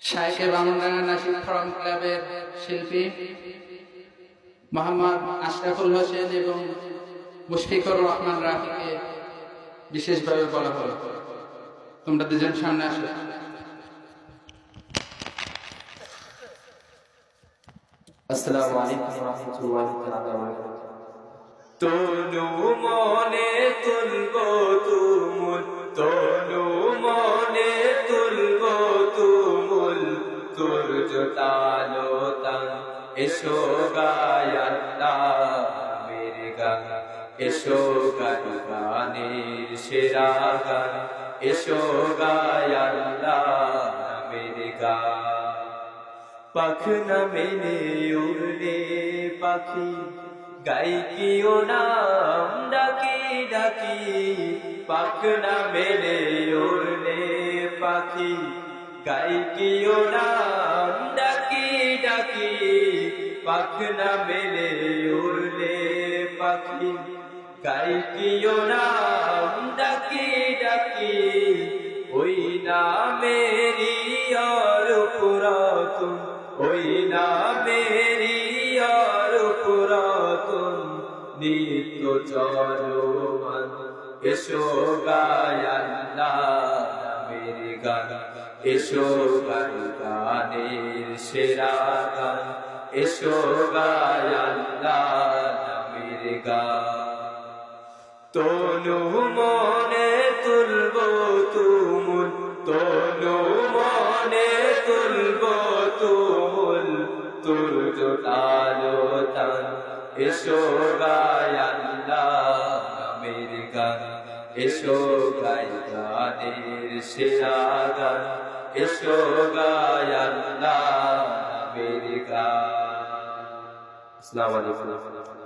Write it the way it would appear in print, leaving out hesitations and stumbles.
শাইখে Bamandanga Nashik forum ক্লাবের শিল্পী মোহাম্মদ আশরাফুল হোসেন এবং মুশফিকুর রহমান রাফিকে বিশেষভাবে বলা হলো, তোমরা দুজন সামনে আসো। আসসালামু আলাইকুম ওয়া রাহমাতুল্লাহি ওয়া বারাকাতুহু। তনু মনে তুলবো তুমুল, তনু মনে তুলবো তুমুল, তোর জোটালো তান এসো গায় আল্লাহ মেরে গান, এসো গায় গানের সেরা গান, এসো গায় আল্লাহ মেরে গান। পাখনা মেলে উড়লে পাখি গাই কিও নাম ডাকি ডাকি, পাখনা মেলে উড়লে পাখি গাই কিও নাম ডাকি ডাকি, পাখনা মেলে উড়লে পাখি গাই কিও নাম ডাকি ডাকি, ওই নামেরই আর পুরাতন, ওই নামেরই আর পুরাতন নিত্য চলমান, এসো গায় আল্লাহ নামের গান, এসো গায় গানের সেরা গান, এসো গায় আল্লাহ নামের গান। তনু মনে তুলবো তুমুল, তনু মনে তুলবো তুমুল, তোর জোটালো তান এসো গায় আল্লাহ নামের গান, এসো গায় গানের সেরা গান, এসো গায় আল্লাহ নামের গান। আসসালামু আলাইকুম।